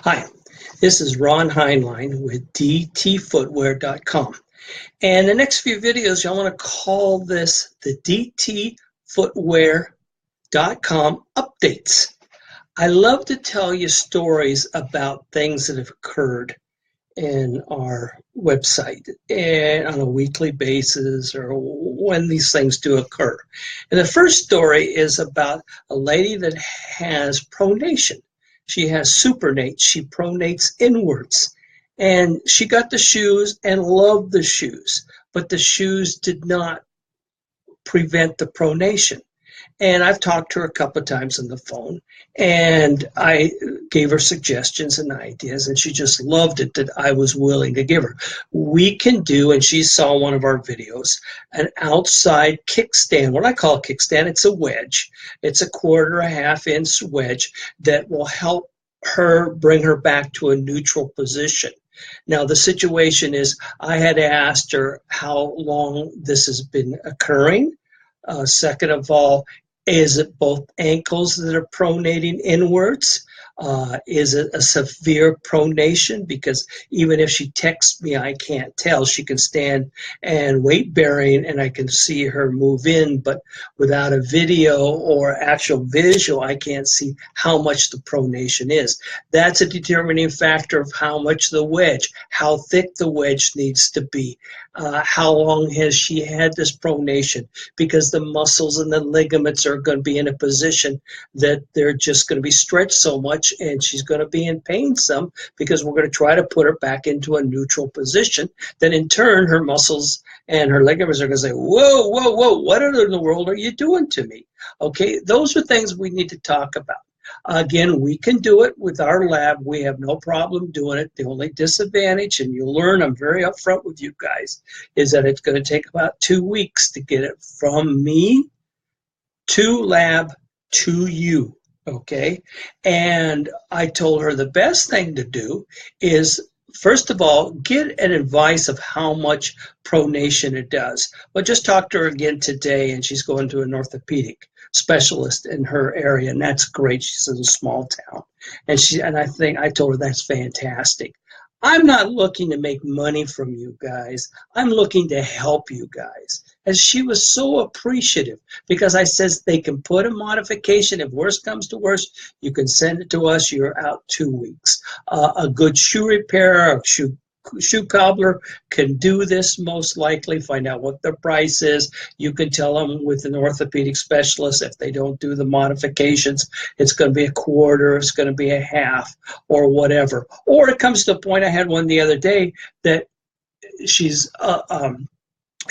Hi, this is Ron Heinlein with dtfootwear.com. And the next few videos, I want to call this the dtfootwear.com updates. I love to tell you stories about things that have occurred in our website and on a weekly basis or when these things do occur. And the first story is about a lady that has pronation. She has supinate. She pronates inwards. And she got the shoes and loved the shoes, but the shoes did not prevent the pronation. And I've talked to her a couple of times on the phone, and I gave her suggestions and ideas, and she just loved it that I was willing to give her. We can do, and she saw one of our videos, an outside kickstand. What I call a kickstand, it's a wedge. It's a 1/4 inch wedge that will help her bring her back to a neutral position. Now, the situation is I had asked her how long this has been occurring. Second of all, is it both ankles that are pronating inwards? Is it a severe pronation? Because even if she texts me, I can't tell. She can stand and weight bearing, and I can see her move in, but without a video or actual visual, I can't see how much the pronation is. That's a determining factor of how much the wedge, how thick the wedge needs to be. How long has she had this pronation? Because the muscles and the ligaments are going to be in a position that they're just going to be stretched so much, and she's going to be in pain some, because we're going to try to put her back into a neutral position. Then in turn, her muscles and her ligaments are going to say, whoa, whoa, whoa, what in the world are you doing to me? Okay, those are things we need to talk about. Again, we can do it with our lab. We have no problem doing it. The only disadvantage, and you'll learn, I'm very upfront with you guys, is that it's going to take about 2 weeks to get it from me to lab to you. Okay, and I told her the best thing to do is, first of all, get an advice of how much pronation it does. Well, just talked to her again today, and she's going to an orthopedic specialist in her area, and that's great. She's in a small town, and I told her that's fantastic. I'm not looking to make money from you guys. I'm looking to help you guys. And she was so appreciative, because I says they can put a modification. If worse comes to worse, you can send it to us. You're out 2 weeks. A good shoe repair, a shoe cobbler can do this most likely, find out what the price is. You can tell them with an orthopedic specialist, if they don't do the modifications, it's going to be a 1/4, it's going to be a 1/2, or whatever. Or it comes to the point, I had one the other day that she's a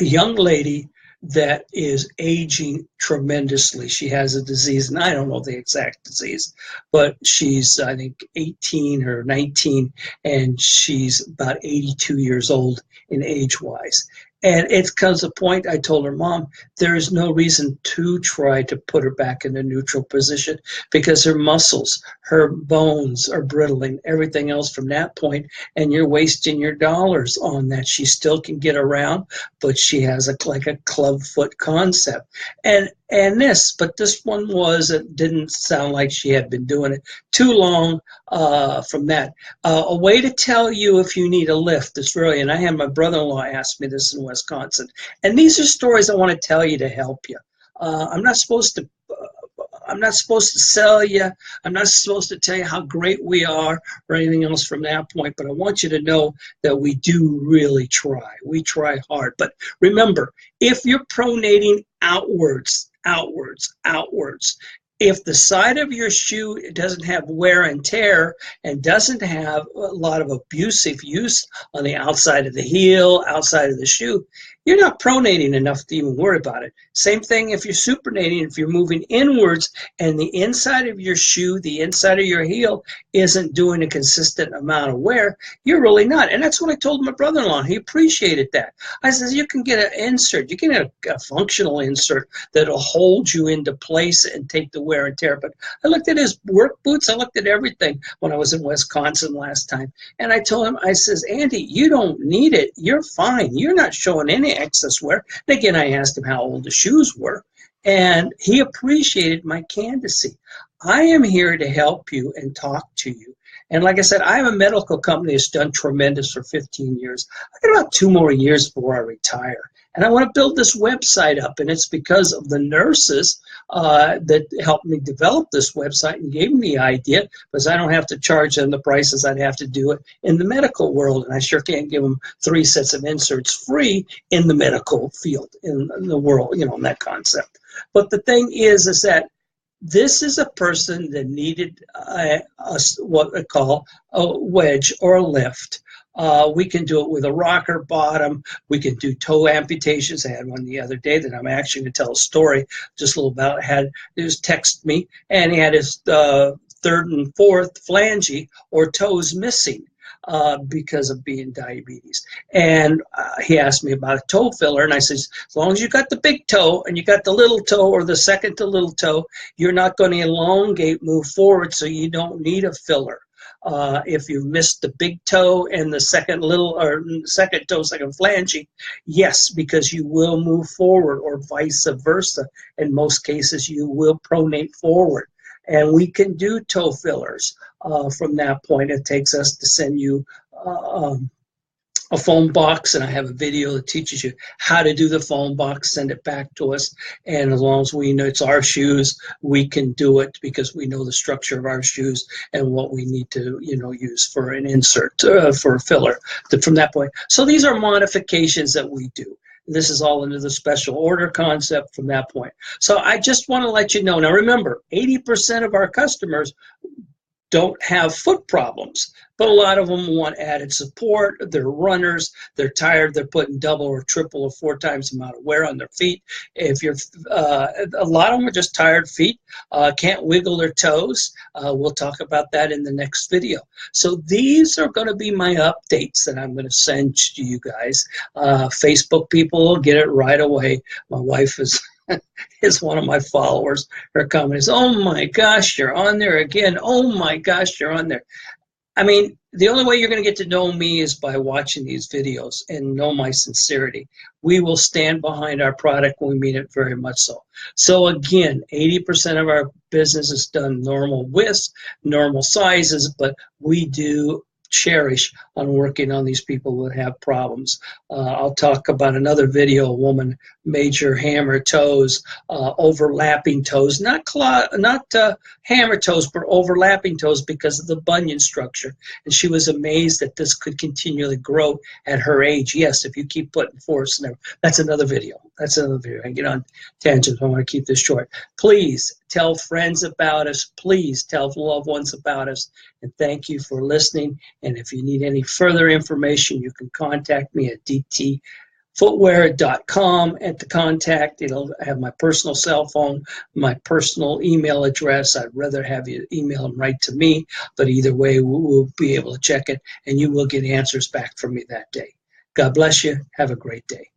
young lady that is aging tremendously. She has a disease, and I don't know the exact disease, but she's, I think, 18 or 19, and she's about 82 years old in age-wise. And it comes a point, I told her, Mom, there is no reason to try to put her back in a neutral position, because her muscles, her bones are brittling, everything else from that point, and you're wasting your dollars on that. She still can get around, but she has like a club foot concept. But this one it didn't sound like she had been doing it too long from that. A way to tell you if you need a lift is really, and I had my brother-in-law ask me this in Wisconsin, and these are stories I want to tell you to help you. I'm not supposed to sell you. I'm not supposed to tell you how great we are or anything else from that point, but I want you to know that we do really try. We try hard. But remember, if you're pronating outwards, if the side of your shoe doesn't have wear and tear and doesn't have a lot of abusive use on the outside of the heel, outside of the shoe, you're not pronating enough to even worry about it. Same thing if you're supinating, if you're moving inwards and the inside of your shoe, the inside of your heel isn't doing a consistent amount of wear, you're really not. And that's what I told my brother-in-law. He appreciated that. I said, you can get an insert. You can get a functional insert that'll hold you into place and take the wear and tear. But I looked at his work boots. I looked at everything when I was in Wisconsin last time. And I told him, I says, Andy, you don't need it. You're fine. You're not showing any excess wear. And again, I asked him how old the shoes were, and he appreciated my candidacy. I am here to help you and talk to you And like I said, I have a medical company that's done tremendous for 15 years. I got about 2 more years before I retire. And I want to build this website up, and it's because of the nurses that helped me develop this website and gave me the idea, because I don't have to charge them the prices I'd have to do it in the medical world, and I sure can't give them 3 sets of inserts free in the medical field, in the world, you know, in that concept. But the thing is that this is a person that needed what we call a wedge or a lift. We can do it with a rocker bottom. We can do toe amputations. I had one the other day that I'm actually going to tell a story just a little about. He was text me, and he had his third and fourth phalange or toes missing because of being diabetes. And he asked me about a toe filler, and I said, as long as you got the big toe and you got the little toe or the second to little toe, you're not going to elongate, move forward, so you don't need a filler. If you've missed the big toe and the second second toe, second phalange, yes, because you will move forward, or vice versa. In most cases, you will pronate forward. And we can do toe fillers from that point. It takes us to send you a foam box, and I have a video that teaches you how to do the foam box, send it back to us, and as long as we know it's our shoes, we can do it because we know the structure of our shoes and what we need to, you know, use for an insert, for a filler from that point. So these are modifications that we do. This is all into the special order concept from that point. So I just want to let you know. Now remember, 80% of our customers don't have foot problems, but a lot of them want added support. They're runners, they're tired, they're putting double or triple or 4 times the amount of wear on their feet. If you're, a lot of them are just tired feet, can't wiggle their toes. We'll talk about that in the next video. So these are going to be my updates that I'm going to send to you guys. Facebook people will get it right away. My wife is one of my followers. Her comment is, oh my gosh, you're on there again. Oh my gosh, you're on there. I mean, the only way you're going to get to know me is by watching these videos and know my sincerity. We will stand behind our product when we mean it very much so. So again, 80% of our business is done normal widths, normal sizes, but we do cherish on working on these people that have problems. I'll talk about another video, a woman, major hammer toes, overlapping toes, not hammer toes, but overlapping toes because of the bunion structure. And she was amazed that this could continually grow at her age. Yes, if you keep putting force in there. That's another video. That's another video. I get on tangents. I want to keep this short. Please tell friends about us. Please tell loved ones about us. And thank you for listening. And if you need any further information, you can contact me at dtfootwear.com at the contact. It'll have my personal cell phone, my personal email address. I'd rather have you email them right to me, but either way, we'll be able to check it, and you will get answers back from me that day. God bless you. Have a great day.